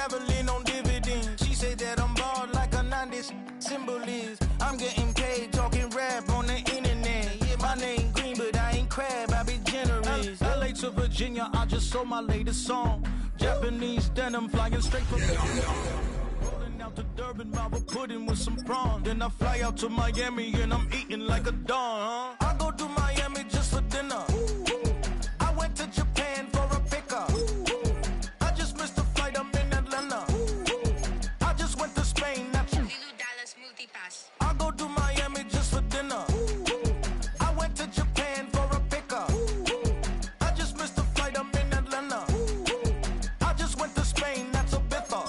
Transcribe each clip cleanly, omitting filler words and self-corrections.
traveling on dividends. She said that I'm bald like a 90s symbol is. I'm getting paid talking rap on the internet. Yeah, my name green, but I ain't crab, I be generous. LA to Virginia, I just sold my latest song. Japanese denim flying straight from rolling out to Durban, Baba pudding with some prawns. Then I fly out to Miami and I'm eating like a don, huh? I go to Miami just for dinner. I went to Japan for a pickup. I just missed the flight, I'm in Atlanta. I just went to Spain, that's I go to Miami just for dinner. I went to Japan for a pickup. I just missed the flight, I'm in Atlanta. I just went to Spain, that's a biffa.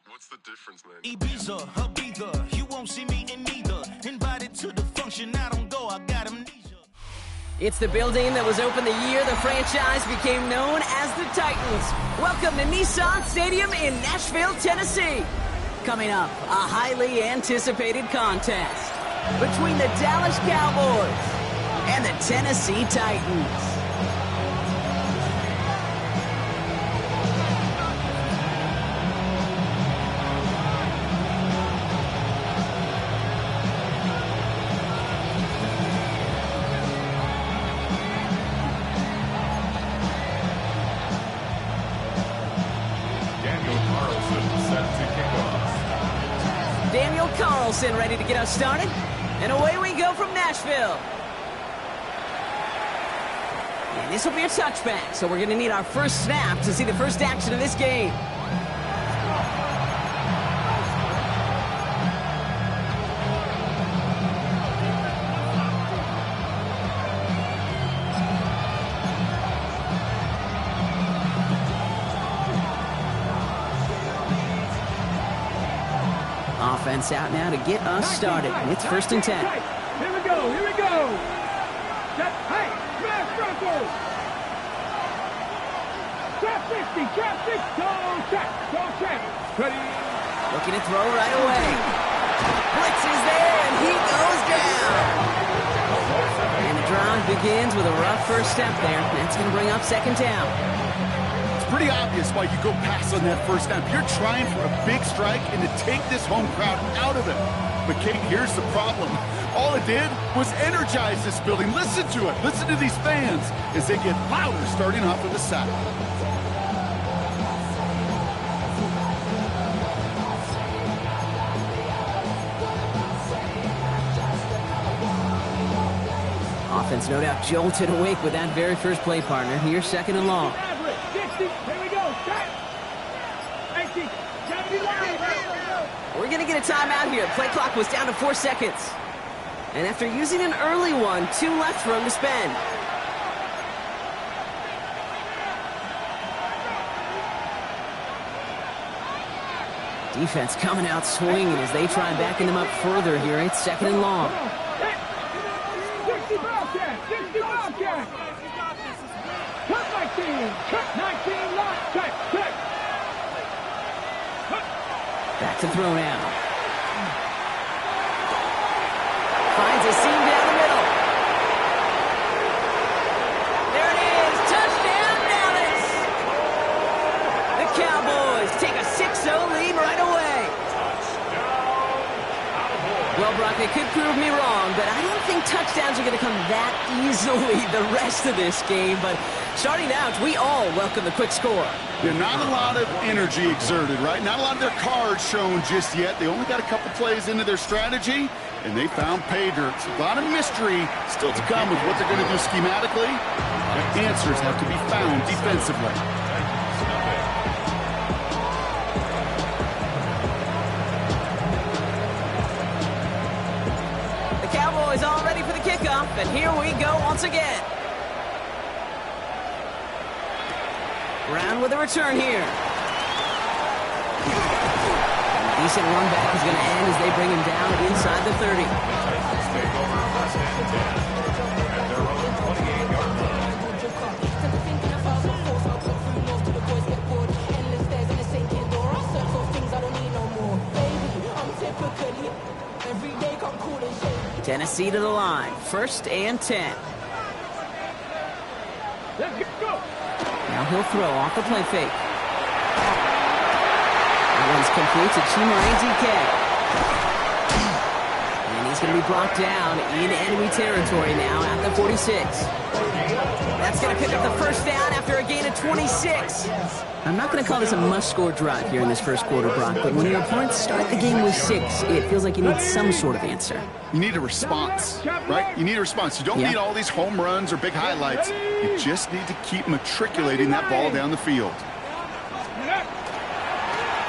What's the difference, man? Ibiza, Ibiza, you won't see me in neither. Invited to the function, I don't go, I got amnesia. It's the building that was opened the year the franchise became known as the Titans. Welcome to Nissan Stadium in Nashville, Tennessee. Coming up, a highly anticipated contest between the Dallas Cowboys and the Tennessee Titans. Carlson ready to get us started, and away we go from Nashville. And this will be a touchback, so we're going to need our first snap to see the first action of this game. Offense out now to get us started. It's 1st and 10. Here we go, here we go. Hey, smash Bronco. Trap 50, trap 6, go check. Ready. Looking to throw right away. Blitz is there, and he goes down. And the drive begins with a rough first step there. That's going to bring up 2nd down. Pretty obvious why you go pass on that first snap. You're trying for a big strike and to take this home crowd out of it. But Kate, here's the problem. All it did was energize this building. Listen to it. Listen to these fans as they get louder starting off of the saddle. Offense no doubt jolted awake with that very first play, partner. Here's 2nd and long. Here we go. We're going to get a timeout here. Play clock was down to 4 seconds. And after using an early one, 2 left for him to spend. Defense coming out swinging as they try backing them up further here. It's 2nd and long. 60 Bobcat. Cut 19, lock, check. Back to throw now. Finds a seam down the middle. There it is. Touchdown, Dallas. The Cowboys take a 6-0 lead right away. Well, Brock, they could prove me wrong, but I don't think touchdowns are going to come that easily the rest of this game. But starting out, we all welcome the quick score. Yeah, not a lot of energy exerted, right? Not a lot of their cards shown just yet. They only got a couple plays into their strategy, and they found pay dirt. A lot of mystery still to come with what they're going to do schematically. The answers have to be found defensively. The Cowboys all ready for the kickoff, and here we go once again. Brown with a return here. A decent run back is going to end as they bring him down inside the 30. Tennessee to the line. 1st and 10. Now he'll throw off the play fake. That one's complete to Chimere DK. And he's going to be brought down in enemy territory now at the 46. That's going to pick up the first down after a gain of 26. I'm not going to call this a must-score drive here in this first quarter, Brock, but when your opponents start the game with 6, it feels like you need some sort of answer. You need a response, right? You need a response. You don't need all these home runs or big highlights. You just need to keep matriculating that ball down the field.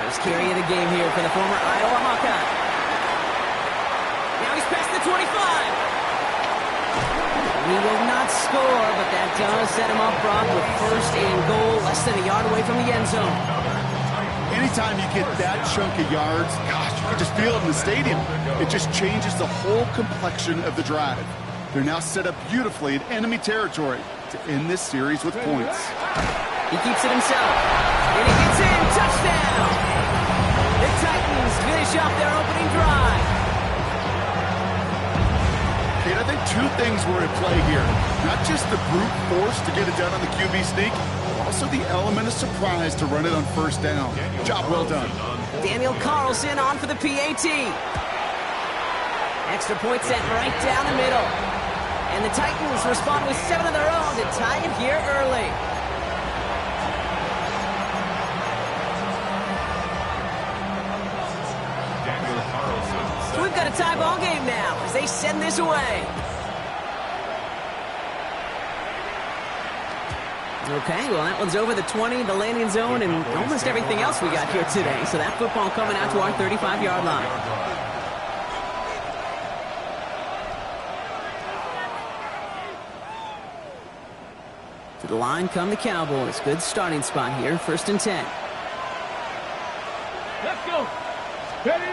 First carry of the game here for the former Iowa Hawkeye. Now he's past the 25. He will not score, but that does set him up, Brock, with first and goal, less than a yard away from the end zone. Anytime you get that chunk of yards, gosh, you can just feel it in the stadium. It just changes the whole complexion of the drive. They're now set up beautifully in enemy territory to end this series with points. He keeps it himself, and he gets in, touchdown! The Titans finish off their opening drive. Kate, I think two things were at play here. Not just the brute force to get it done on the QB sneak, also the element of surprise to run it on first down. Job well done. Daniel Carlson on for the PAT. Extra point set right down the middle. And the Titans respond with 7 of their own to tie it here early. So we've got a tie ball game now as they send this away. Okay, well, that one's over the 20, the landing zone, and almost everything else we got here today. So that football coming out to our 35-yard line. To the line come the Cowboys. Good starting spot here, 1st and 10. Let's go. Ready?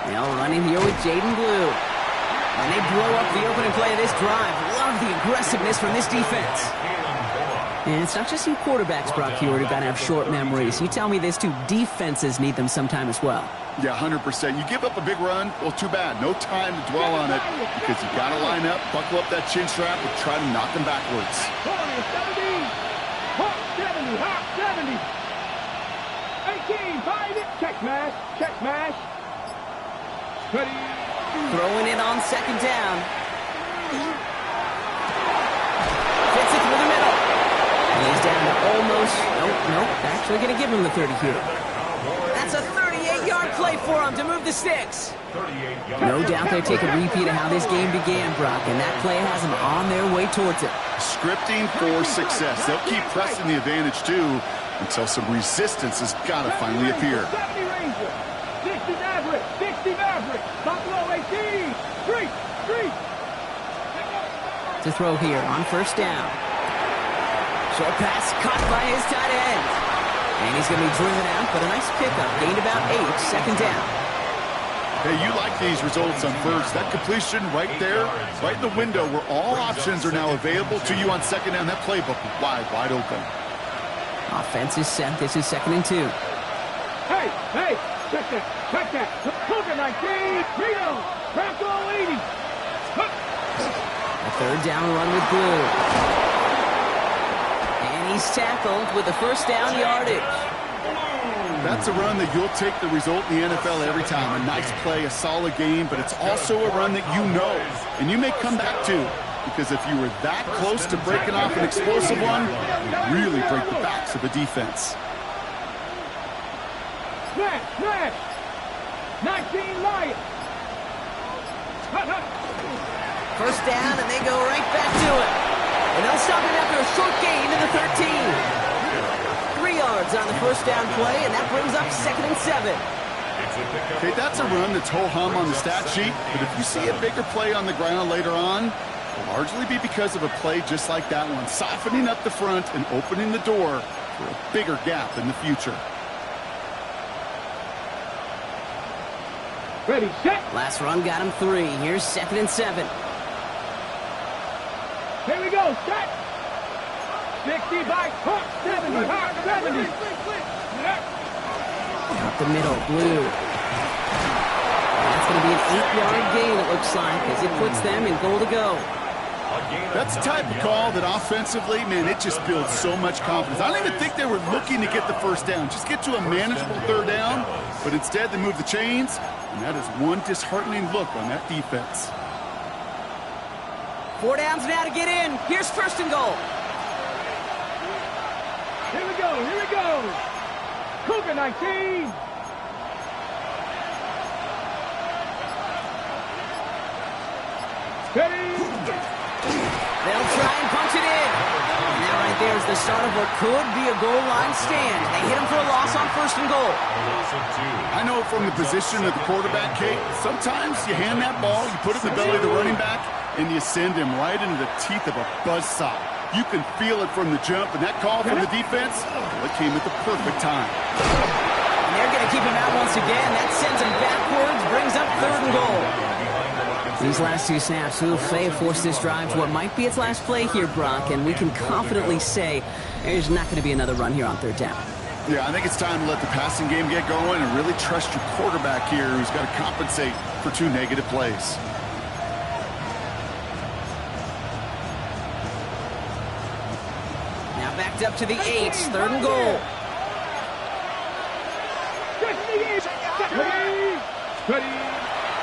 They'll run in here with Jaden Blue. And they blow up the opening play of this drive. Love the aggressiveness from this defense. And it's not just you quarterbacks, Brock Huard, who've got to have short memories. You tell me this too, defenses need them sometime as well. Yeah, 100%. You give up a big run, well, too bad. No time to dwell on it because you got to line up, buckle up that chin strap, and try to knock them backwards. 70, hop 70, hop 70. 18, find it. Check mash. Ready. Throwing it on 2nd down. Fits it through the middle. And he's down to almost, nope, actually going to give him the 30 here. That's a 38-yard play for him to move the sticks. No doubt they take a repeat of how this game began, Brock, and that play has them on their way towards it. Scripting for success. They'll keep pressing the advantage, too, until some resistance has got to finally appear. 70 Ranger, 60 Maverick, 60 Maverick, Buffalo 18, 3. To throw here on 1st down. Short pass caught by his tight end. And he's going to be driven out, but a nice pickup. Gained about 8, 2nd down. Hey, you like these results on first. That completion right there, right in the window where all options are now available to you on 2nd down. That playbook wide open. Offense is set. This is 2nd and 2. Hey, check that. Cougar 19, Rito, Bronco 80. A 3rd down run with Blue. And he's tackled with the 1st down yardage. That's a run that you'll take the result in the NFL every time. A nice play, a solid game, but it's also a run that you know, and you may come back to, because if you were that close to breaking off an explosive one, you really break the backs of a defense. Smash! 19 Lions. 1st down, and they go right back to it. And they'll stop him after a short gain to the 13. 3 yards on the 1st down play, and that brings up 2nd and 7. Okay, that's a run that's ho-hum on the stat sheet, but if you see a bigger play on the ground later on, it'll largely be because of a play just like that one, softening up the front and opening the door for a bigger gap in the future. Ready, set. Last run got him 3. Here's 2nd and 7. Here we go, set. 60 by Hawk 70, Hawk 70. Up the middle, Blue. That's going to be an 8-yard gain, it looks like, as it puts them in goal to go. That's the type of call that offensively, man, it just builds so much confidence. I don't even think they were looking to get the first down. Just get to a manageable third down, but instead they move the chains, and that is one disheartening look on that defense. 4 downs now to get in. Here's first and goal. Here we go, here we go. Cougar 19. Steady. They'll try and punch it in. Now right there is the start of what could be a goal line stand. They hit him for a loss on first and goal. I know from the position of the quarterback, Kate, sometimes you hand that ball, you put it in the belly of the running back, and you send him right into the teeth of a buzzsaw. You can feel it from the jump, and that call from the defense, well, it came at the perfect time. And they're going to keep him out once again. That sends him backwards, brings up third and goal. These last 2 snaps, Faye forced this drive to what might be its last play here, Brock, and we can confidently say there's not going to be another run here on third down. Yeah, I think it's time to let the passing game get going and really trust your quarterback here, who's got to compensate for 2 negative plays. Now backed up to the 8, third and goal.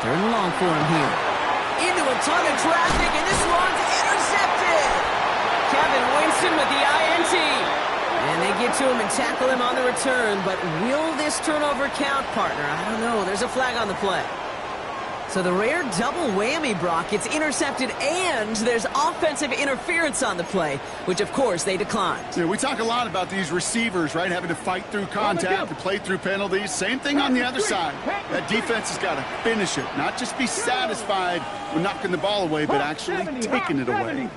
Third and long for him here. Into a ton of traffic, and this one's intercepted. Kevin Winston with the INT. And they get to him and tackle him on the return, but will this turnover count, partner? I don't know. There's a flag on the play. So the rare double whammy, Brock. It's intercepted and there's offensive interference on the play, which, of course, they declined. Yeah, we talk a lot about these receivers, right, having to fight through contact, to play through penalties. Same thing on the other side. That defense has got to finish it, not just be satisfied with knocking the ball away, but actually taking it away.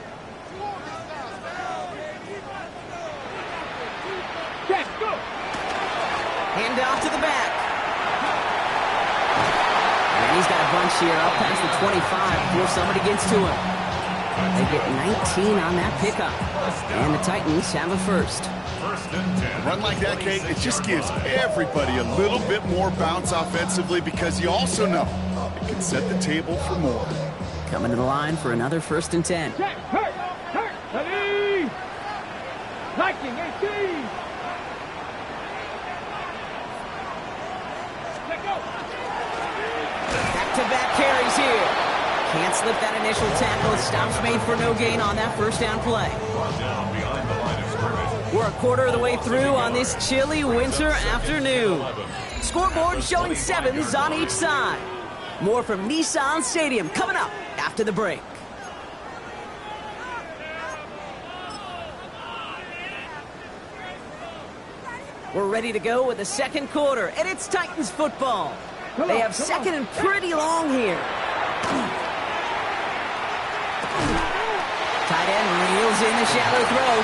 Hand off to the back. And he's got a bunch here up past the 25 before somebody gets to him. They get 19 on that pickup. And the Titans have a first. A run like that, Kate, it just gives everybody a little bit more bounce offensively because you also know it can set the table for more. Coming to the line for another 1st and 10. Ready! Liking 18! Back-to-back carries here. Can't slip that initial tackle. Stops made for no gain on that first down play. We're a quarter of the way through on this chilly winter afternoon. Scoreboard showing 7s on each side. More from Nissan Stadium coming up after the break. We're ready to go with the second quarter, and it's Titans football. They have second and pretty long here. Tight end reels in the shallow throw.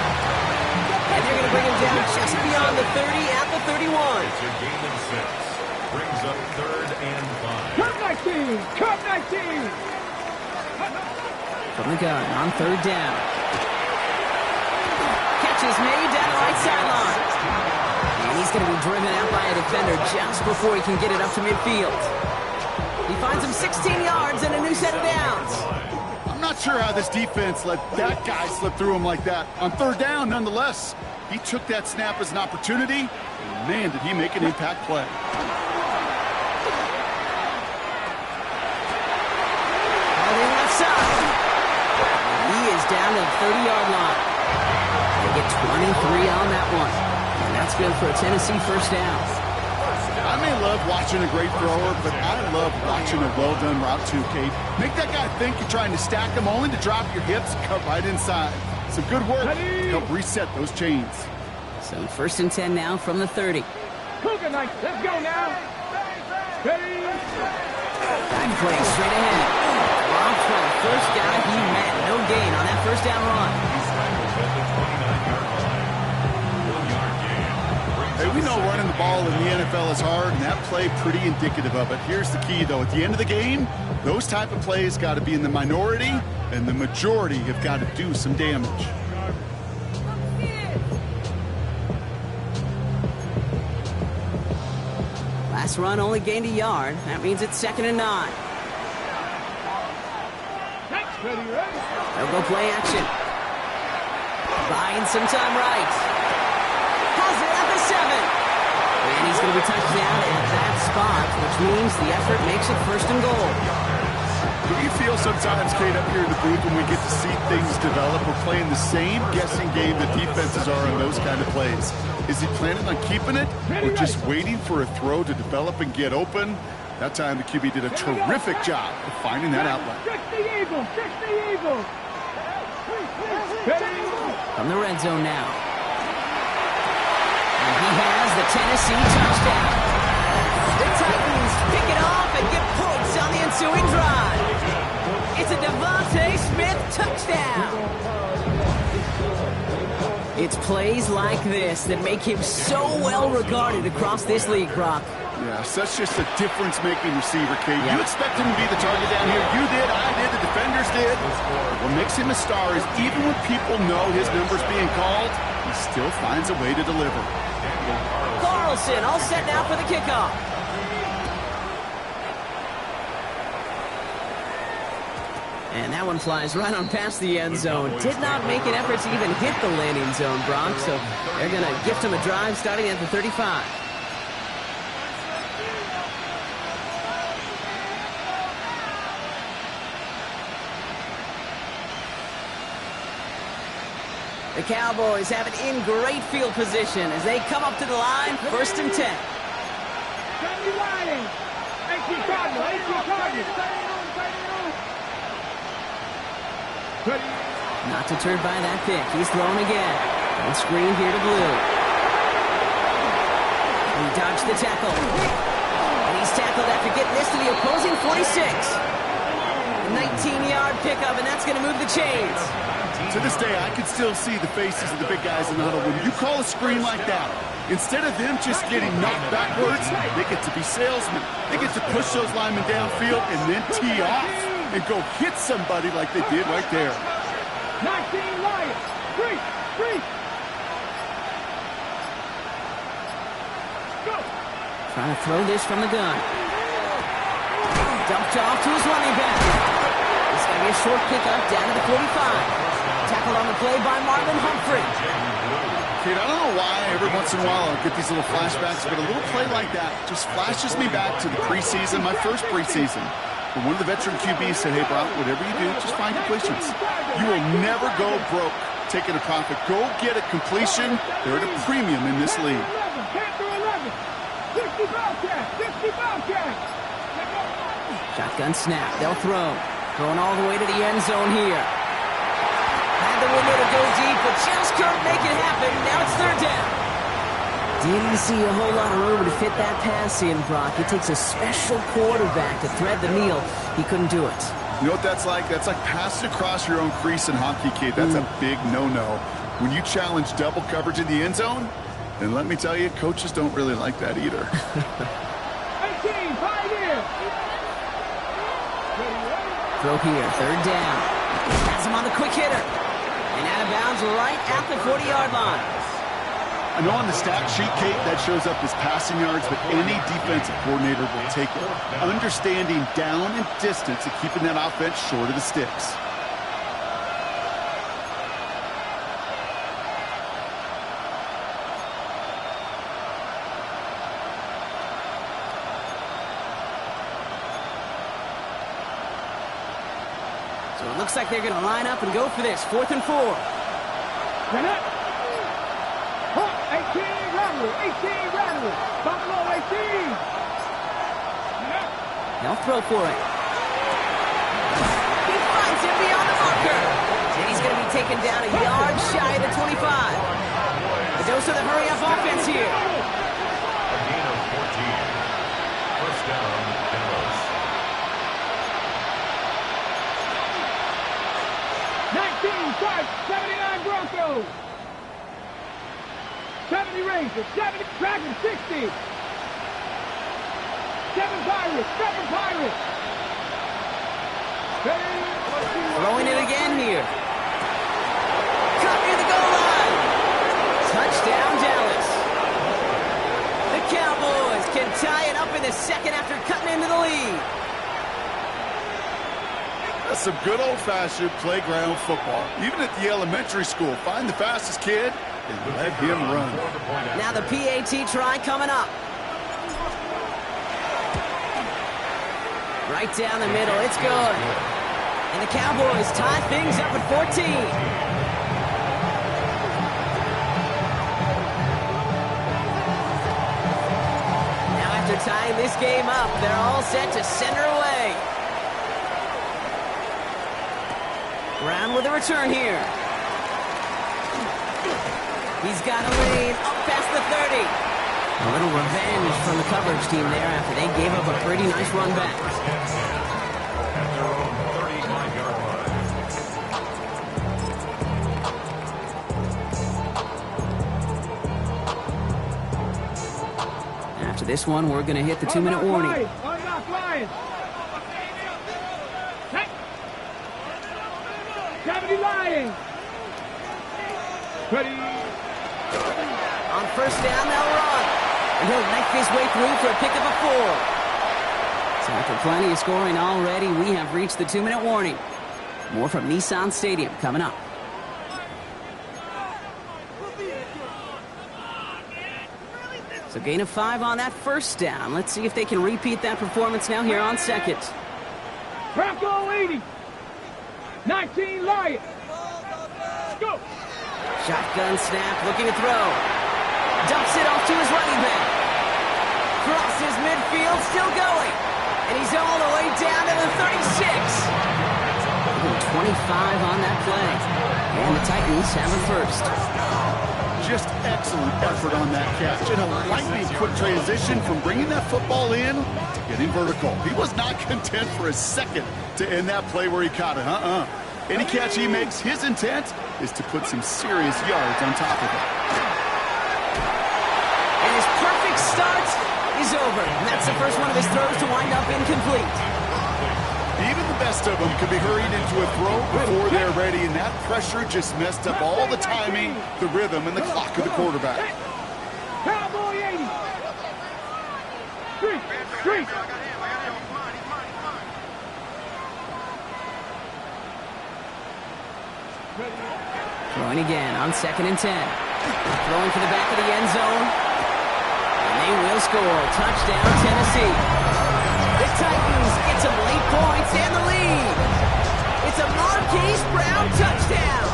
And they're going to bring him down just beyond the 30 at the 31. It's a gain of 6. Brings up 3rd and 5. Cut 19! Cut 19! From the gun on 3rd down. Catch is made down the right sideline. And he's going to be driven out by a defender just before he can get it up to midfield. He finds him 16 yards and a new set of downs. I'm not sure how this defense let that guy slip through him like that. On 3rd down, nonetheless, he took that snap as an opportunity. And man, did he make an impact play. Holding left side. He is down to the 30-yard line. They get 23 on that one. And that's good for a Tennessee first down. I may love watching a great thrower, but I love watching a well-done route too, Kate. Make that guy think you're trying to stack him only to drop your hips and cut right inside. Some good work to help reset those chains. So 1st and 10 now from the 30. Cougar Knights, let's go now. Ready? Back play straight ahead. Dropped for the first guy he met. No gain on that first down run. Hey, we know running the ball in the NFL is hard, and that play pretty indicative of it. Here's the key, though. At the end of the game, those type of plays got to be in the minority, and the majority have got to do some damage. Last run only gained a yard. That means it's 2nd and 9. They'll go play action. Buying some time right. Has it at the 7. And he's going to be touched down at that spot, which means the effort makes it 1st and goal. Do you feel sometimes, Kate, up here in the booth when we get to see things develop, we're playing the same guessing game that defenses are on those kind of plays? Is he planning on keeping it or just waiting for a throw to develop and get open? That time the QB did a terrific job of finding that outlet. From the red zone now. And he has the Tennessee touchdown. The Titans pick it off and get points on the ensuing drive. It's a Devontae Smith touchdown. It's plays like this that make him so well regarded across this league, Brock. Yeah, such just a difference-making receiver, Kate. You expect him to be the target down here. You did, I did, the defenders did. What makes him a star is even when people know his number's being called, he still finds a way to deliver. Carlson all set now for the kickoff. And that one flies right on past the end zone. Did not make an effort to even hit the landing zone, Brock, so they're going to gift him a drive starting at the 35. The Cowboys have it in great field position as they come up to the line, 1st and 10. Not deterred by that pick. He's thrown again. And screen here to Blue. He dodged the tackle. And he's tackled after getting this to the opposing 46. A 19-yard pickup, and that's going to move the chains. To this day, I can still see the faces of the big guys in the huddle. When you call a screen like that, instead of them just getting knocked backwards, they get to be salesmen. They get to push those linemen downfield and then tee off and go hit somebody like they did right there. 19 Lions, 3. Go. Trying to throw this from the gun. Dumped off to his running back. It's going to be a short pickup down to the 45. Tackled on the play by Marlon Humphrey. Kid, I don't know why every once in a while I'll get these little flashbacks, but a little play like that just flashes me back to the preseason, my first preseason. When one of the veteran QBs said, hey, Brock, whatever you do, just find completions. You will never go broke taking a profit. Go get a completion. They're at a premium in this league. 60 Bobcats. Shotgun snap. They'll throw. Throwing all the way to the end zone here. Had the window to go deep, but just couldn't make it happen. Now it's 3rd down. Didn't see a whole lot of room to fit that pass in, Brock. It takes a special quarterback to thread the needle. He couldn't do it. You know what that's like? That's like passing across your own crease in hockey, kid. That's a big no-no. When you challenge double coverage in the end zone, then let me tell you, coaches don't really like that either. 18, 5 in. Throw here, 3rd down. Has him on the quick hitter. And out of bounds right at the 40-yard line. I know on the stat sheet, Kate, that shows up as passing yards, but any defensive coordinator will take it. Understanding down and distance and keeping that offense short of the sticks. So it looks like they're going to line up and go for this. 4th and 4. 18 Rattler. Buffalo 18. They'll throw for it. He finds him beyond the marker. And he's going to be taken down a yard shy of the 25. A dose of the hurry-up offense here. A gain of 14. First down, Dallas. 79 Broncos. 70 Rangers, 70 Dragons, 60. 7 Pirates. Throwing it again here. Cut near the goal line. Touchdown, Dallas. The Cowboys can tie it up in the 2nd after cutting into the lead. some good old-fashioned playground football. Even at the elementary school, find the fastest kid and let him run. Now the PAT try coming up. Right down the middle, it's good. And the Cowboys tie things up at 14. Now after tying this game up, they're all set to send her away. Brown with a return here. He's got a lead up past the 30. A little revenge from the coverage team there after they gave up a pretty nice run back. At their own 35-yard line. After this one, we're going to hit the 2-minute warning. Unlock Lions. Hey. 70 Lions. Ready. On first down, they'll run. And he'll knife his way through for a pickup of 4. So after plenty of scoring already, we have reached the 2-minute warning. More from Nissan Stadium coming up. So gain of 5 on that first down. Let's see if they can repeat that performance now here on second. Bronco 80. 19 Lions. Go. Shotgun snap, looking to throw. Dumps it off to his running back. Crosses midfield, still going. And he's all the way down to the 36. 25 on that play. And the Titans have a first. Just excellent effort on that catch. And a lightning quick transition from bringing that football in to getting vertical. He was not content for a second to end that play where he caught it. Any catch he makes, his intent is to put some serious yards on top of it. And his perfect start is over. And that's the first one of his throws to wind up incomplete. Even the best of them could be hurried into a throw before they're ready, and that pressure just messed up all the timing, the rhythm, and the clock of the quarterback. Cowboy 80. Three. Throwing again on 2nd and 10. Throwing for the back of the end zone. And they will score. Touchdown, Tennessee. The Titans get some late points and the lead. It's a Marquise Brown touchdown.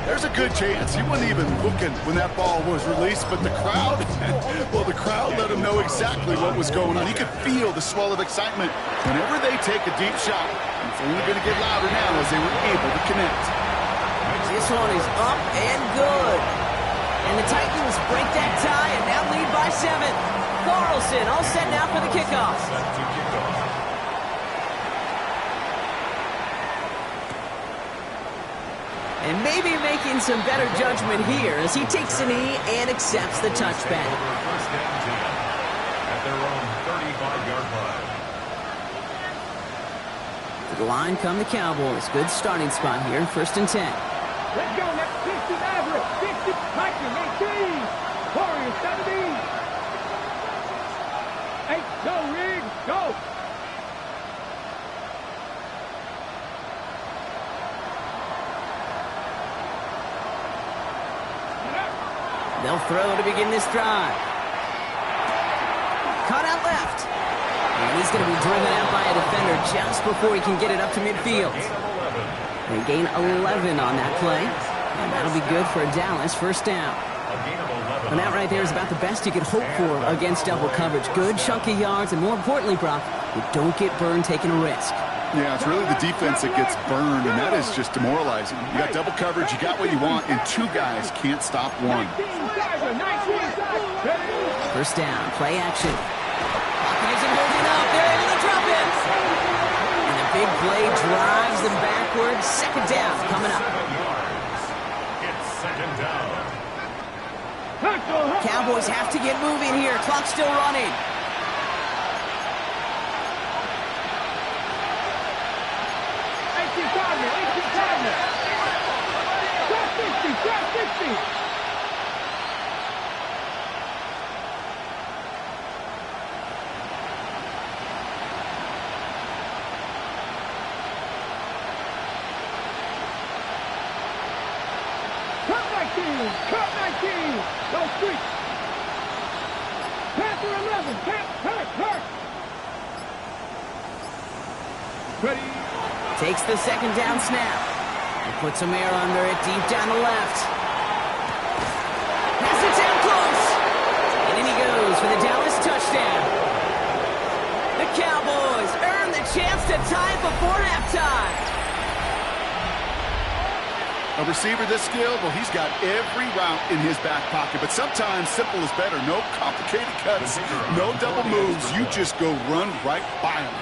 There's a good chance he wasn't even looking when that ball was released, but the crowd, well, the crowd let him know exactly what was going on. He could feel the swell of excitement. Whenever they take a deep shot, it's only going to get louder now as they were able to connect. This one is up and good. And the Titans break that tie and now lead by 7. Carlson all set now for the kickoff. And maybe making some better judgment here as he takes a knee and accepts the touchback. First down 10 at their own 35-yard line. To the line come the Cowboys. Good starting spot here, 1st and 10. Let's go next. 60 Maverick. 60 Viking 18. Warriors 17. 8. Go, Riggs. Go. They'll throw to begin this drive. Caught out left. And he's going to be driven out by a defender just before he can get it up to midfield. They gain 11 on that play. And that'll be good for a Dallas first down. And that right there is about the best you could hope for against double coverage. Good chunky yards, and more importantly, Brock, you don't get burned taking a risk. Yeah, it's really the defense that gets burned, and that is just demoralizing. You got double coverage, you got what you want, and 2 guys can't stop one. First down, play action. Pocket isn't holding up. They're able to drop it. And a big play drives them backwards. 2nd down coming up. It's 2nd down. Cowboys have to get moving here. Clock's still running. Go street. Panther 11. Hurt. Ready. Takes the second down snap. And puts some air under it deep down the left. Pass it down close. And in he goes for the Dallas touchdown. The Cowboys earn the chance to tie it before halftime. A receiver this skilled, well, he's got every route in his back pocket. But sometimes simple is better. No complicated cuts, no double moves. You just go run right by him.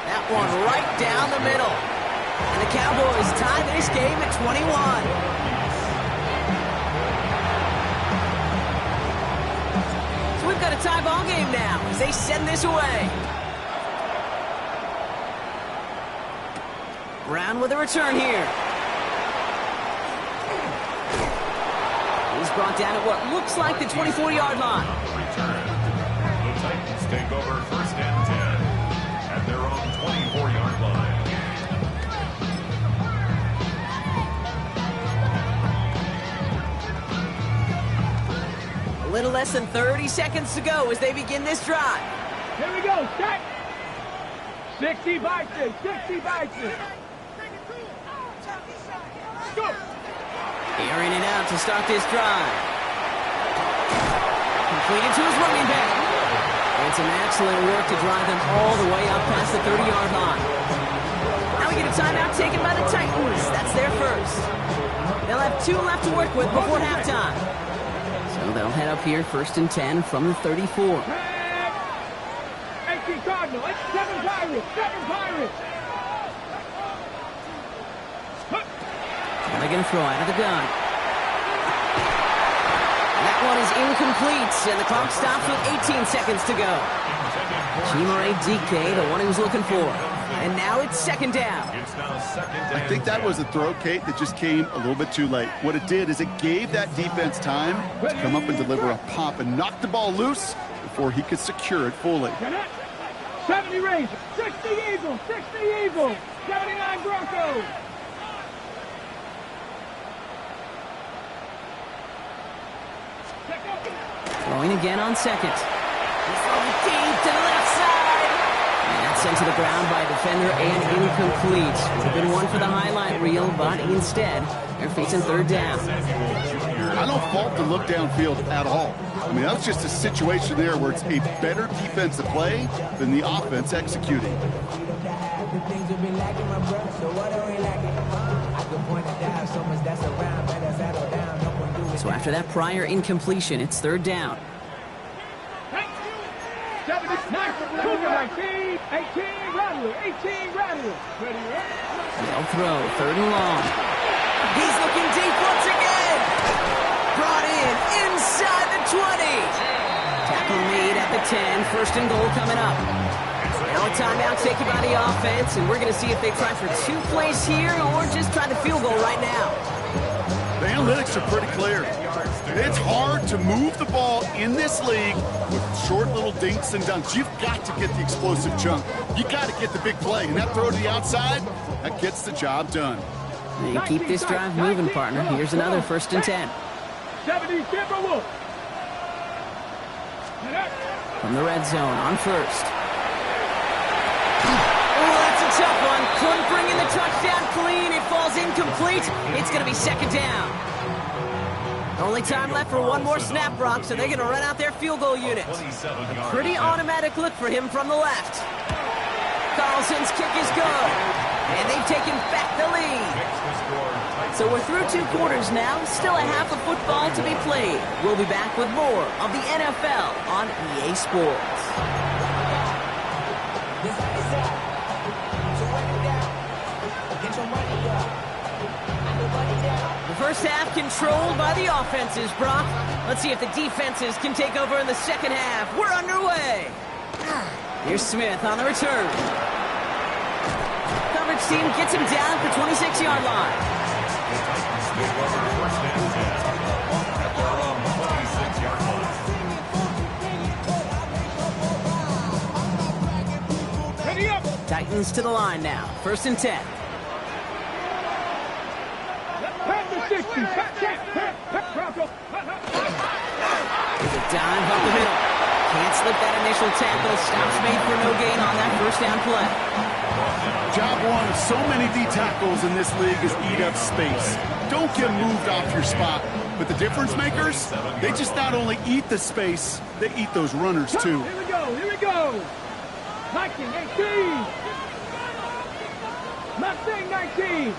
That one right down the middle. And the Cowboys tie this game at 21. So we've got a tie ball game now as they send this away. Brown with a return here. He's brought down at what looks like the 24-yard line. Return. The Titans take over 1st and 10 at their own 24-yard line. A little less than 30 seconds to go as they begin this drive. Here we go. Set. 60 by 6. 60 by 6. Go. Airing it out to start this drive. Completed to his running back. And some excellent work to drive them all the way up past the 30-yard line. Now we get a timeout taken by the Titans. That's their first. They'll have 2 left to work with before halftime. So they'll head up here 1st and 10 from the 34. 18 Cardinal. 7 Pirates. 7 Pirates. They're going to throw out of the gun. That one is incomplete, and the clock stops with 18 seconds to go. Chimere DK, the one he was looking for. And now it's 2nd down. It's now 2nd and I think that 10. was a throw, Kate, that just came a little bit too late. What it did is it gave that defense time to come up and deliver a pop and knock the ball loose before he could secure it fully. 70 Rangers. 60 Eagles. 60 Eagles. 79 Broncos. Throwing again on 2nd. He's throwing deep to the left side. And that's sent to the ground by a defender and incomplete. Would have been one for the highlight reel, but instead, they're facing 3rd down. I don't fault the look downfield at all. I mean, that was just a situation there where it's a better defensive play than the offense executing. So after that prior incompletion, it's 3rd down. 19, 18 Rattler. 18 Rattler. They'll throw 3rd and long. He's looking deep once again. Brought in inside the 20. Tackle made at the 10. 1st and goal coming up. Now a timeout taken by the offense, and we're going to see if they try for 2 plays here or just try the field goal right now. The analytics are pretty clear. It's hard to move the ball in this league with short little dinks and dunks. You've got to get the explosive chunk. You got to get the big play, and that throw to the outside, that gets the job done. You keep this drive moving, partner. Here's another 1st and 10. 70 Timberwolves. From the red zone on 1st. Oh, that's a tough one. Couldn't bring in the touchdown clean. It falls incomplete. It's going to be 2nd down. Only time left for one more snap, Brock, so they're going to run out their field goal unit. Pretty automatic look for him from the left. Carlson's kick is good, and they've taken back the lead. So we're through 2 quarters now, still a half of football to be played. We'll be back with more of the NFL on EA Sports. The first half controlled by the offenses, Brock. Let's see if the defenses can take over in the 2nd half. We're underway. Here's Smith on the return. Coverage team gets him down at the 26-yard line. The Titans take over 1st and 10 at their own 26-yard line. Ready up. Titans to the line now. 1st and 10. Panther There's a dive up the middle. Can't slip that initial tackle. Stops made for no gain on that first down play. Job one of so many D tackles in this league is eat up space. Don't get moved off your spot. But the difference makers, they just not only eat the space, they eat those runners too. Here we go, here we go. 19, 18. Mustang 19.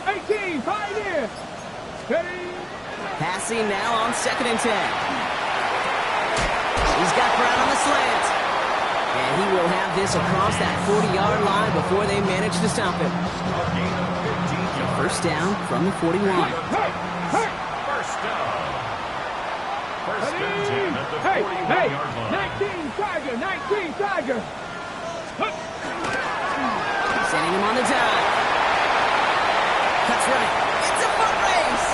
18, Pioneer. Ready. Passing now on 2nd and 10. He's got Brown on the slant. And he will have this across that 40-yard line before they manage to stop him. First down from the 41. First down. First and 10 at the 41-yard line. 19 Tiger, 19 Tiger. Sending him on the dive. Cuts right. It's a foot race.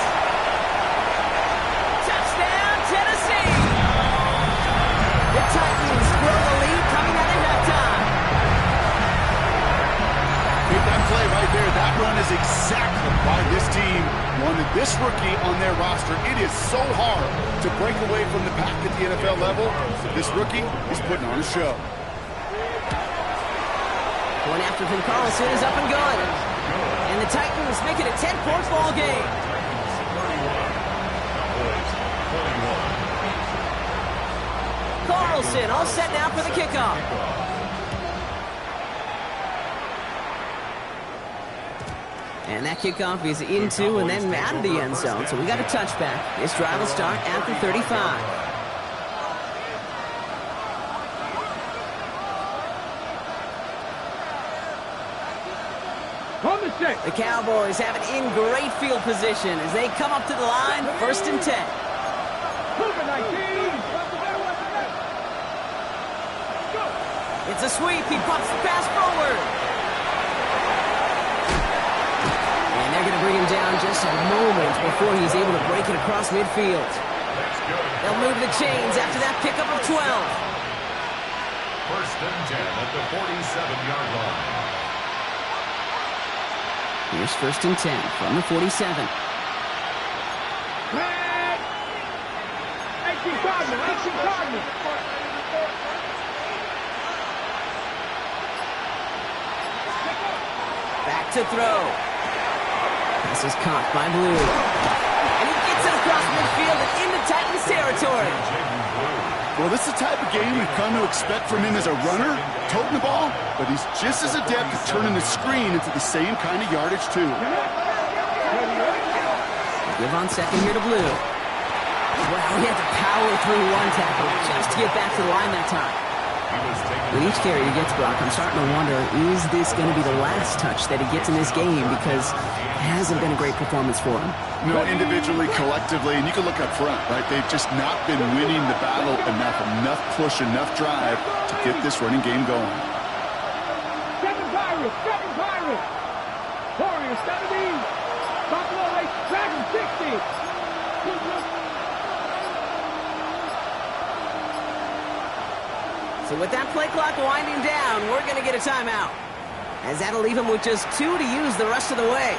Touchdown, Tennessee. The Titans grow the lead coming out of halftime. Get that play right there. That run is exactly why this team wanted this rookie on their roster. It is so hard to break away from the pack at the NFL level. This rookie is putting on a show. One after from Carlson is up and going. And the Titans make it a 10-point ball game. Carlson all set now for the kickoff. And that kickoff is into and then out of the end zone. So we got a touchback. This drive will start at the 35. The Cowboys have it in great field position as they come up to the line, 1st and 10. It's a sweep. He pops the pass forward. And they're going to bring him down just a moment before he's able to break it across midfield. They'll move the chains after that pickup of 12. First and 10 at the 47-yard line. Here's 1st and 10 from the 47. 18 Cardinal, 18 Cardinal. Back to throw. This is caught by Blue. And he gets it across midfield and into Titans territory. Well, this is the type of game we've come to expect from him as a runner, toting the ball, but he's just as adept at turning the screen into the same kind of yardage, too. Give on 2nd here to Blue. Wow, he had to power through one tackle just to get back to the line that time. With each carry he gets, Brock, I'm starting to wonder, is this going to be the last touch that he gets in this game? Because it hasn't been a great performance for him. No, individually, collectively, and you can look up front, right? They've just not been winning the battle enough push, enough drive to get this running game going. 7 Pirates, 7 Pirates. Warriors 70, Buffalo 8, Dragon 60. So with that play clock winding down, we're going to get a timeout. As that'll leave him with just 2 to use the rest of the way.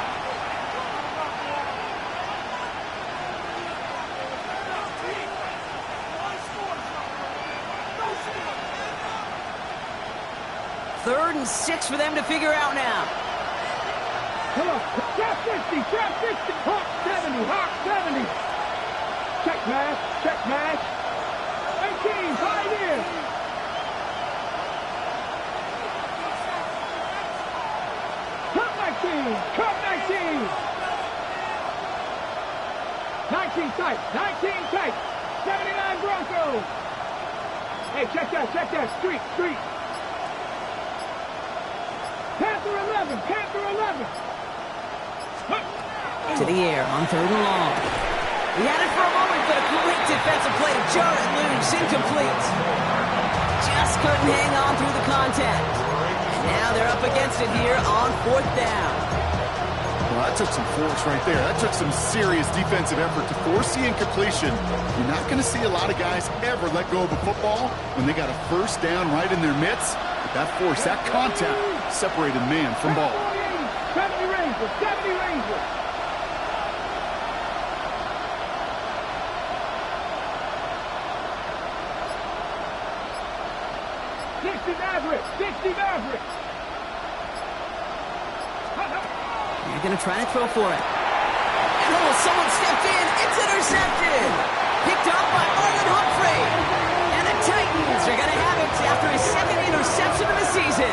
Third and 6 for them to figure out now. Come on, trap 60, trap 60, Hawk 70, Hawk 70. Check mash, check mash. 18, Pioneer. Cut 19, cut 19. 19 tight, 19 tight. 79 Broncos. Hey, check that, street. Panther 11, Panther 11. To the air on 3rd and long. He had it for a moment, but a great defensive play to jar it loose, incomplete. Just couldn't hang on through the contact. And now they're up against it here on 4th down. Well, that took some force right there. That took some serious defensive effort to force the incompletion. You're not going to see a lot of guys ever let go of a football when they got a first down right in their midst. But that force, that contact, separated man from ball. 70 ring, Rangers, 70 Rangers. Sixty Maverick. They're going to try to throw for it. And someone stepped in. It's intercepted. Picked up by Marlon Humphrey. And the Titans are going to have it after his second interception of the season.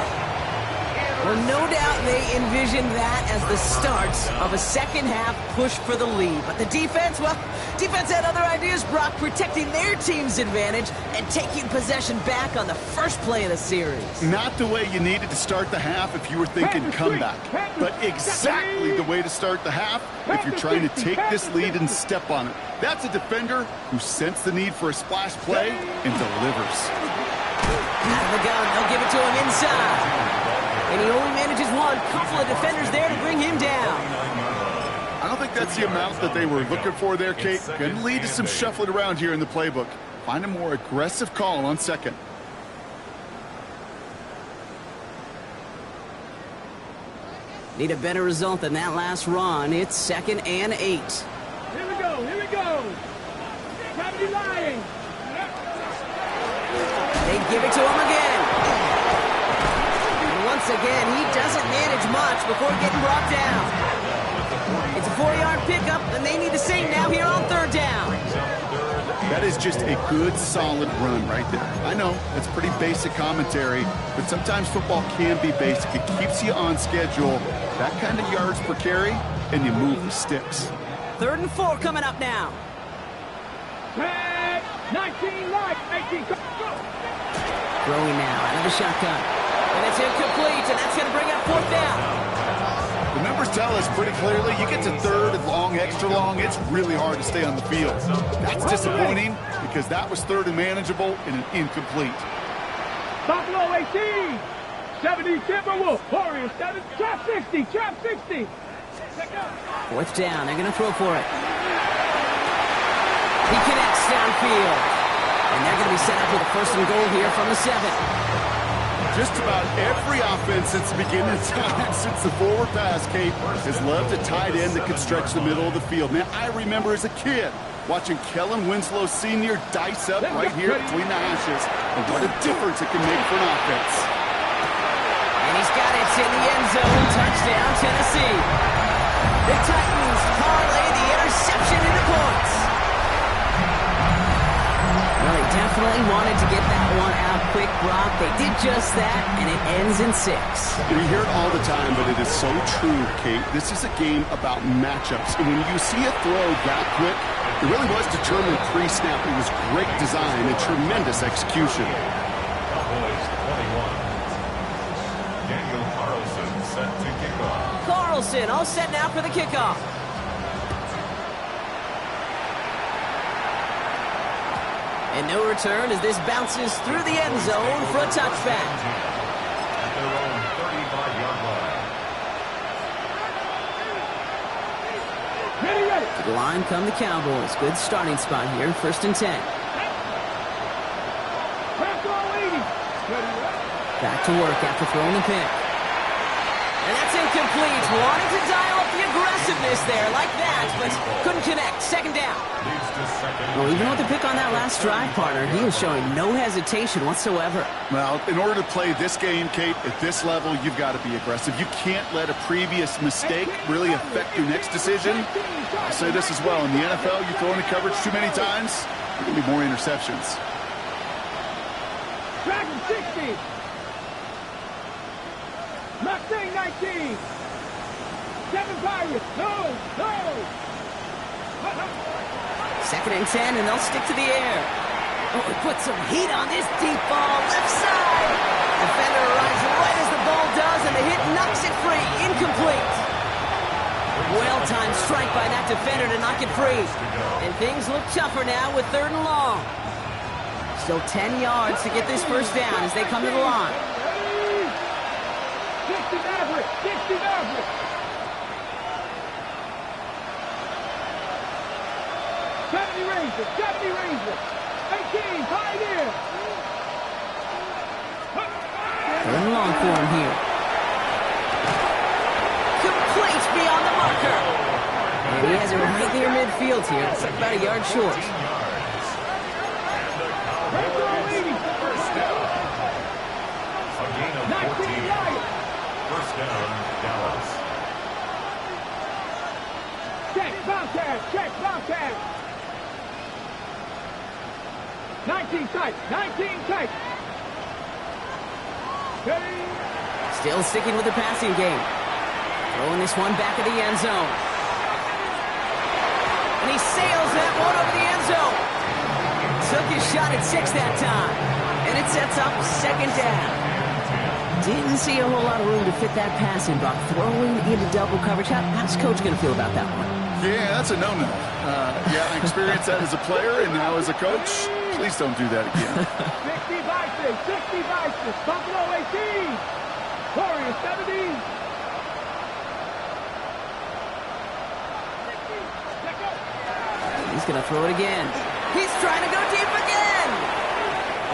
Well, no doubt they envisioned that as the start of a second-half push for the lead. But the defense, well, defense had other ideas, Brock, protecting their team's advantage and taking possession back on the first play of the series. Not the way you needed to start the half if you were thinking comeback, but exactly the way to start the half if you're trying to take this lead and step on it. That's a defender who sensed the need for a splash play and delivers. Out of the gun, they'll give it to him inside. And he only manages one. Couple of defenders there to bring him down. I don't think that's the amount that they were looking for there, Kate. Can lead to some shuffling around here in the playbook. Find a more aggressive call on second. Need a better result than that last run. It's 2nd and 8. Here we go, here we go. Gravity lying. They give it to him again. Once again, he doesn't manage much before getting brought down. It's a 4-yard pickup, and they need the same now here on 3rd down. That is just a good, solid run right there. I know, it's pretty basic commentary, but sometimes football can be basic. It keeps you on schedule. That kind of yards per carry, and you move the sticks. 3rd and 4 coming up now. 19 light, 18, go. Throwing now out of the shotgun. And it's incomplete, and that's going to bring up 4th down. The numbers tell us pretty clearly, you get to 3rd and long, extra long, it's really hard to stay on the field. That's disappointing because that was 3rd and manageable and an incomplete. Buffalo 18, 70 Timberwolf, Warriors 7, trap 60, trap 60. 4th down, they're going to throw for it. He connects downfield. And they're going to be set up with a 1st and goal here from the 7. Just about every offense since the beginning of time, since the forward pass, Kate, has loved a tight end that could stretch the middle of the field. Man, I remember as a kid watching Kellen Winslow Sr. dice up right here between the hashes. And what a difference it can make for an offense. And he's got it in the end zone. Touchdown, Tennessee. The Titans parlay the interception into points. Well, they definitely wanted to get that one out quick, Brock. They did just that, and it ends in 6. We hear it all the time, but it is so true, Kate. This is a game about matchups. And when you see a throw that quick, it really was determined pre-snap. It was great design and tremendous execution. Cowboys 21. Daniel Carlson set to kick off. Carlson all set now for the kickoff. And no return as this bounces through the end zone for a touchback. At their own 35-yard line. To the line come the Cowboys. Good starting spot here. 1st and 10. Back to work after throwing the pick. And that's incomplete. Wanted to dial up the aggressiveness there like that, but couldn't connect. 2nd down. Well, even with the pick on that last drive, partner, he was showing no hesitation whatsoever. Well, in order to play this game, Kate, at this level, you've got to be aggressive. You can't let a previous mistake really affect your next decision. I'll say this as well. In the NFL, you throw into coverage too many times, there can be more interceptions. Dragon 60. Mustang 19. 7 Pirates. No. 2nd and 10, and they'll stick to the air. Oh, he put some heat on this deep ball. Left side. Defender arrives right as the ball does, and the hit knocks it free. Incomplete. Well-timed strike by that defender to knock it free. And things look tougher now with 3rd and long. Still 10 yards to get this 1st down as they come to the line. 60 Maverick. 60 Maverick. 70 Rangers. 70 Rangers. 18 Pioneer. 3rd and long for him here. Complete beyond the marker. And he has it right near midfield here. It's about a yard short. A gain of 14. First down, Dallas. Check, Bobcat, check, Bobcat. 19 tight, 19 tight. Still sticking with the passing game. Throwing this one back at the end zone. And he sails that one over the end zone. Took his shot at 6 that time. And it sets up second down. Didn't see a whole lot of room to fit that pass in, Buck. Throwing into double coverage. How's Coach going to feel about that one? Yeah, that's a no-no. Yeah, I experienced that as a player and now as a coach. Please don't do that again. 60 Vices, 60 Vices. Buffalo 18. Warriors 70. He's going to throw it again. He's trying to go deep again.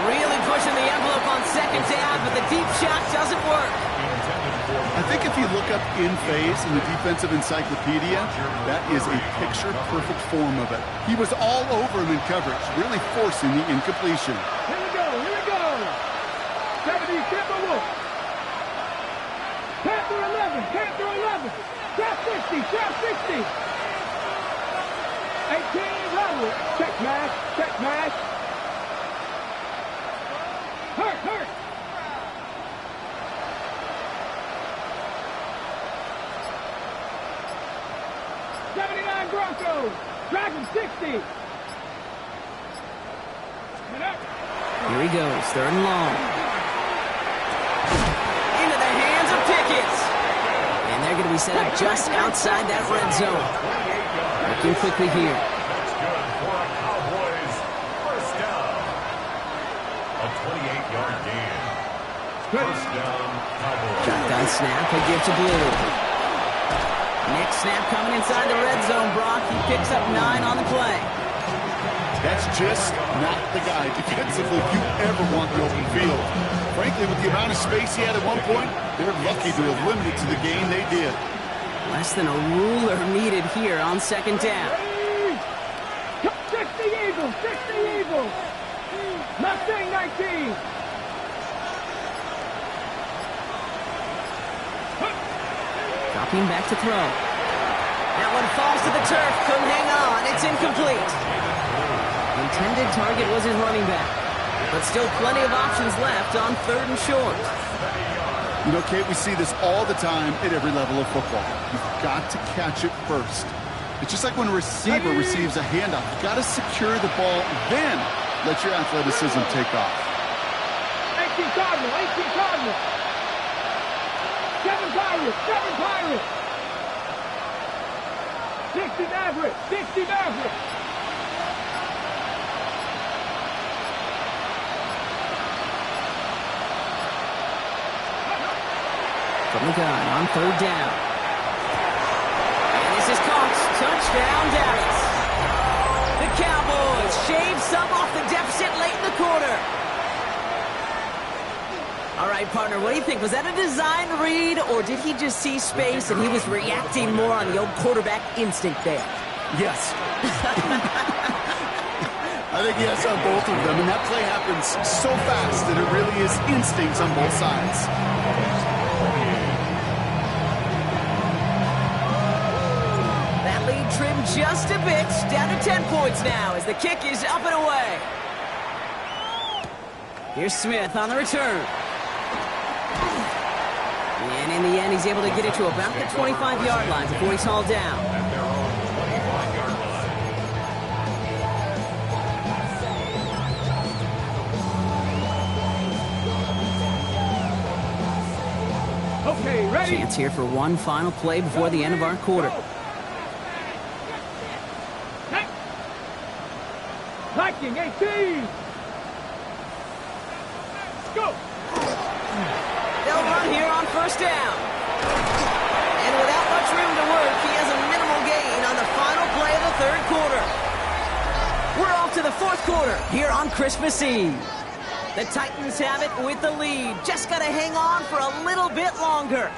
Really pushing the envelope on second down, but the deep shot doesn't work. I think if you look up in phase in the defensive encyclopedia, that is a picture-perfect form of it. He was all over him in coverage, really forcing the incompletion. Here we go, here we go. 70 Timberwolves. Panther 11, Panther 11. Trap 60, Trap 60. 18 level. Check mash, check mash. Hurt, hurt. Broncos, Dragon 60. Here he goes, third and long. Into the hands of Pickens. And they're going to be set up just outside that red zone. Looking quickly here. That's good for a Cowboys first down. A 28-yard gain. First down, Cowboys. Shotgun snap, he'll give to Blue. Next snap coming inside the red zone, Brock. He picks up 9 on the play. That's just not the guy defensively you ever want the open field. Frankly, with the amount of space he had at one point, they're lucky to have limited to the game they did. Less than a ruler needed here on second down. 60 Eagles, 60 Eagles. Mustang 19. Dropping back to throw. That one falls to the turf. Couldn't hang on. It's incomplete. Intended target was his running back. But still plenty of options left on third and short. You know, Kate, we see this all the time at every level of football. You've got to catch it first. It's just like when a receiver receives a handoff. You've got to secure the ball, then let your athleticism take off. 18 Cardinal, 18 Cardinal. 7 Pirates, 7 Pirates. 60 Maverick, 60 Maverick. From the gun on third down. And this is caught. Touchdown, Dallas. The Cowboys shave some off the deficit late in the quarter. All right, partner, what do you think? Was that a design read, or did he just see space and he was reacting more on the old quarterback instinct there? Yes. I think yes on both of them, and that play happens so fast that it really is instincts on both sides. That lead trimmed just a bit, down to 10 points now as the kick is up and away. Here's Smith on the return. And in the end, he's able to get it to about the 25-yard line before he's hauled down. At their own 25-yard line. Okay, ready? Chance here for one final play before the end of our quarter. Viking 18. Go. They'll run here on first down. And without much room to work, he has a minimal gain on the final play of the third quarter. We're off to the fourth quarter here on Christmas Eve. The Titans have it with the lead. Just got to hang on for a little bit longer.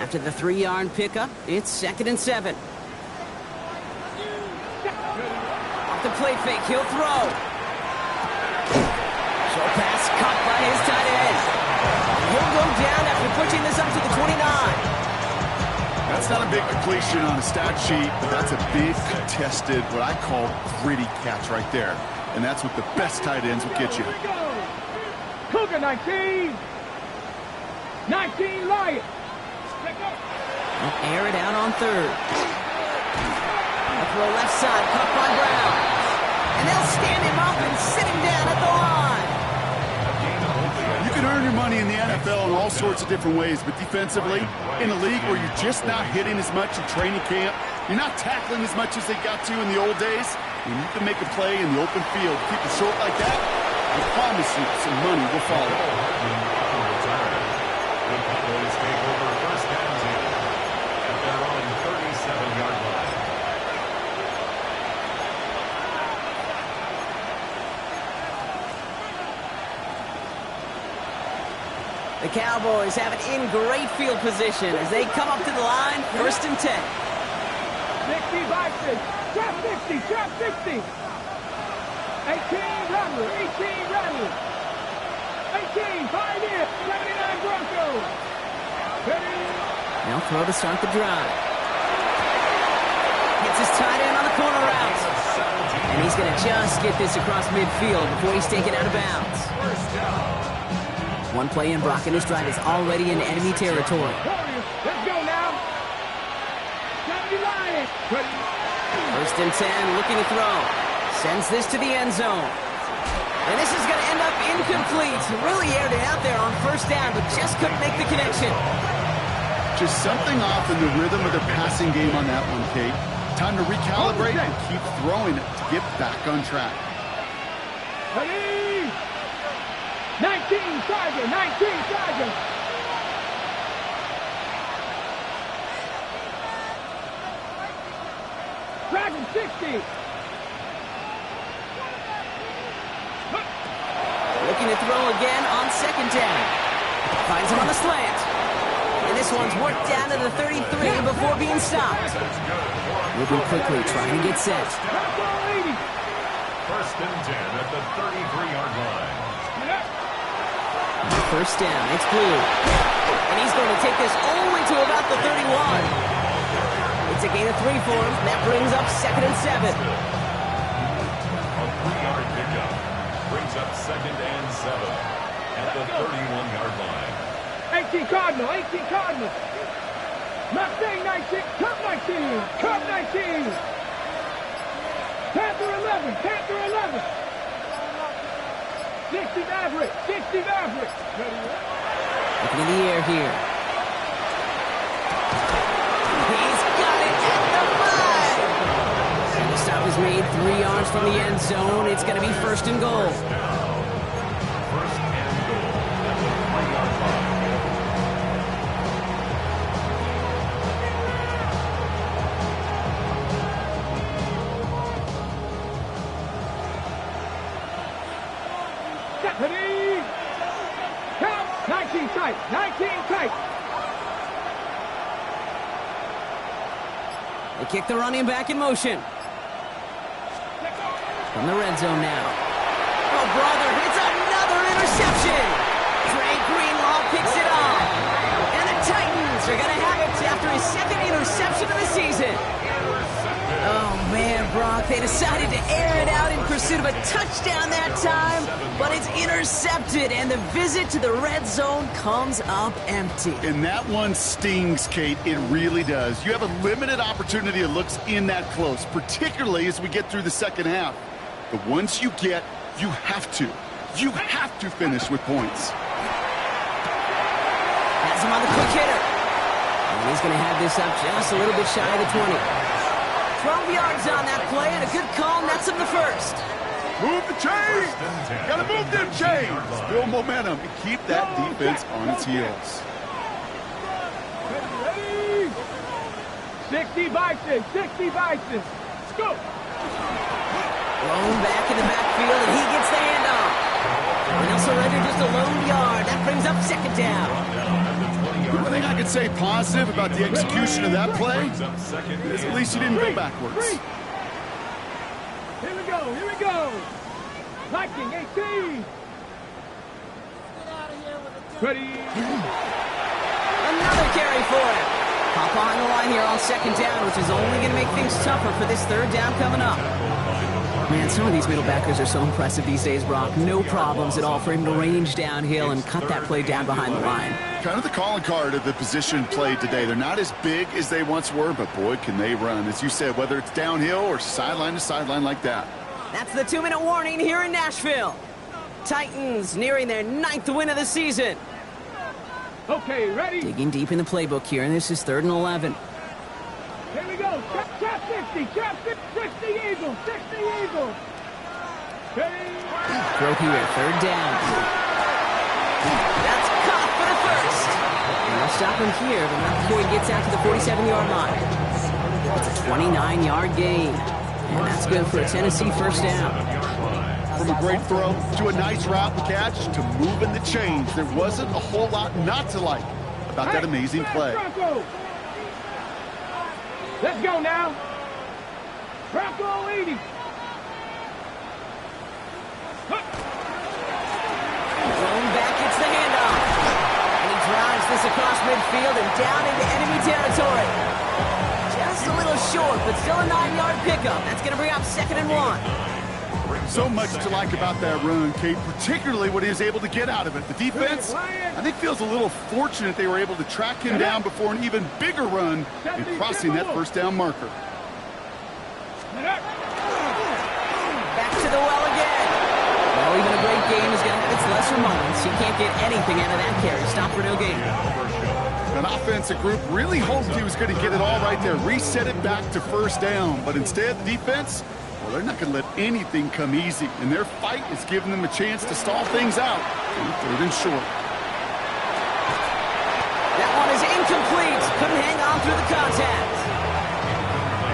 After the 3-yard pickup, it's 2nd and 7. Off the play fake, he'll throw. Short pass caught by his tight end. He'll go down after pushing this up to the 29. That's not a big completion on a stat sheet, but that's a big contested, what I call gritty catch right there. And that's what the best tight ends will get you. Cougar 19. 19 Lions. Air it out on 3rd. A throw left side, caught by Brown. And they'll stand him up and sit him down at the line. You can earn your money in the NFL in all sorts of different ways, but defensively, in a league where you're just not hitting as much in training camp, you're not tackling as much as they got to in the old days, and you can make a play in the open field, keep it short like that, I promise you some money will follow. The Cowboys take over 1st and 10 at their own 37-yard line. The Cowboys have it in great field position as they come up to the line, 1st and 10. 60 Vikings. Trap 60. Trap 60. 18 Rattler. 18 Rattler. 18. 5 in. 79 Broncos. They'll throw to start the drive. Gets his tight end on the corner route. And he's going to just get this across midfield before he's taken out of bounds. One play in, Brock, and his drive is already in enemy territory. Let's go now. 70 Lions. 1st and 10, looking to throw. Sends this to the end zone. And this is going to end up incomplete. Really aired it out there on 1st down, but just couldn't make the connection. Just something off in the rhythm of their passing game on that one, Kate. Time to recalibrate and keep throwing it to get back on track. Ready? 19 Tiger. 19 Tiger. Dragon 60. Looking to throw again on 2nd down. Finds him on the slant. And this one's worked down to the 33 before being stopped. Moving quickly, trying to get set. 1st and 10 at the 33-yard line. 1st down, it's Blue. And he's going to take this all the way to about the 31. It's a gain of 3 for him. That brings up 2nd and 7. A 3-yard pickup brings up 2nd and 7 at the 31-yard line. 18 Cardinal. 18 Cardinal. Mustang 19. Cup 19. Cup 19. Panther 11. Panther 11. 60 Maverick. 60 Maverick. Looking in the air here. He's got it at the 5. And the stop is made 3 yards from the end zone. It's going to be 1st and goal. 1st and goal at the 3-yard line. Ready? Count. 19 tight. 19 tight. They kick the running back in motion. From the red zone now. Oh, brother, it's another interception. Trey Greenlaw picks it off. And the Titans are going to have it after his 2nd interception of the season. Oh, man, Brock, they decided to air it out in pursuit of a touchdown that time, but it's intercepted, and the visit to the red zone comes up empty. And that one stings, Kate. It really does. You have a limited opportunity that looks in that close, particularly as we get through the 2nd half. But once you get, you have to finish with points. Has him on the quick hitter. And he's going to have this up just a little bit shy of the 20. 12 yards on that play, and a good call nets him the 1st. Move the chains! Gotta move them chains! Build momentum and keep that defense on its heels. 60 Vikings. 60 Vikings. Let's go. Thrown back in the backfield, and he gets the handoff. And he'll surrender just a lone yard. That brings up 2nd down. At the 20-yard The only thing I could say positive about the execution of that play is at least you didn't go backwards. Here we go, here we go. Liking 18. Ready. Another carry for him. Hop on the line here on second down, which is only going to make things tougher for this third down coming up. Man, some of these middle backers are so impressive these days, Brock. No problems at all for him to range downhill and cut that play down behind the line. Kind of the calling card of the position played today. They're not as big as they once were, but boy, can they run. As you said, whether it's downhill or sideline to sideline like that. That's the 2-minute warning here in Nashville. Titans nearing their 9th win of the season. Okay, ready? Digging deep in the playbook here, and this is 3rd and 11. Here we go. Trap 60, trap 60 Eagles, 60 Eagles. Ready? Throw here, 3rd down. That's caught for the first. And they'll stop him here, but not before he gets out to the 47-yard line. It's a 29-yard gain, and that's good for a Tennessee first down. From a great throw to a nice route and catch to moving the chains, there wasn't a whole lot not to like about that amazing play. Bronco. Let's go now. Bronco 80. Thrown back, it's the handoff. And he drives this across midfield and down into enemy territory. Just a little short, but still a 9-yard pickup. That's going to bring up 2nd and 1. So much to like about that run, Kate, particularly what he was able to get out of it. The defense, I think, feels a little fortunate they were able to track him down before an even bigger run and crossing that first down marker. Back to the well again. Well, even a great game is going to have its lesser moments. He can't get anything out of that carry. Stop for no gain. An offensive group really hoped he was going to get it all right there, reset it back to first down. But instead, the defense, well, they're not going to let anything come easy. And their fight is giving them a chance to stall things out on 3rd and short. That one is incomplete. Couldn't hang on through the contact.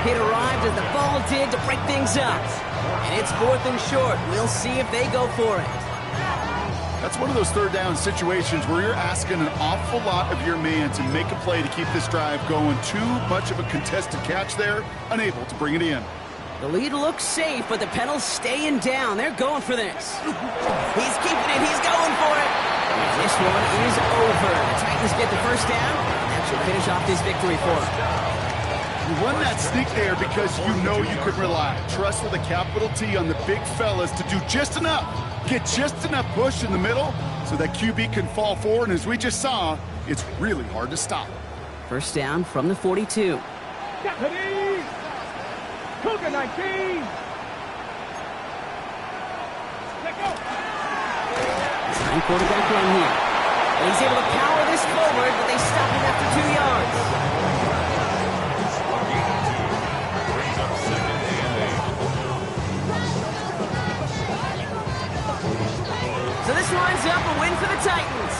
It arrived as the ball did to break things up. And it's 4th and short. We'll see if they go for it. That's one of those 3rd down situations where you're asking an awful lot of your man to make a play to keep this drive going. Too much of a contested catch there, unable to bring it in. The lead looks safe, but the pedal's staying down. They're going for this. He's keeping it. He's going for it. And this one is over. The Titans get the first down. That should finish off this victory for them. You run that sneak there because you know you can rely. Trust with a capital T on the big fellas to do just enough. Get just enough push in the middle so that QB can fall forward. And as we just saw, it's really hard to stop. First down from the 42. Cougar 19. Let go. Time quarterback run here. And he's able to power this forward, but they stop him after 2 yards. So this lines up a win for the Titans.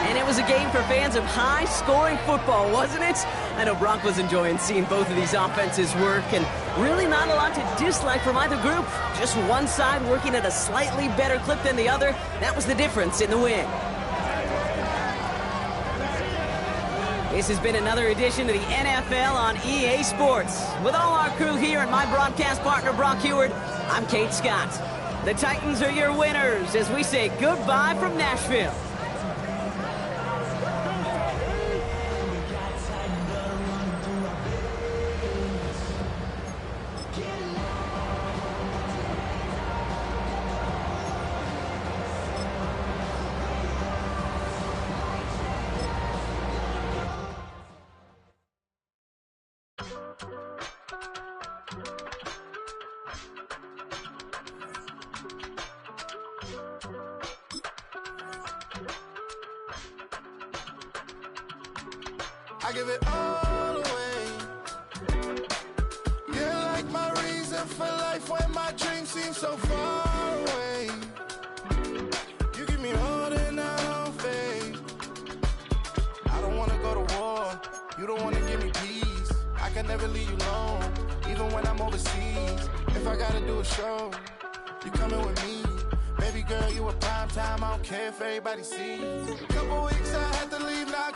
And it was a game for fans of high-scoring football, wasn't it? I know Brock was enjoying seeing both of these offenses work, and really not a lot to dislike from either group. Just one side working at a slightly better clip than the other. That was the difference in the win. This has been another edition of the NFL on EA Sports. With all our crew here and my broadcast partner, Brock Heward, I'm Kate Scott. The Titans are your winners as we say goodbye from Nashville. I give it all away. You're like my reason for life when my dreams seem so far away. You give me more than I don't face. I don't wanna go to war. You don't wanna give me peace. I can never leave you alone, even when I'm overseas. If I gotta do a show, you coming with me. Baby girl, you a prime time. I don't care if everybody sees. Couple weeks I had to leave now.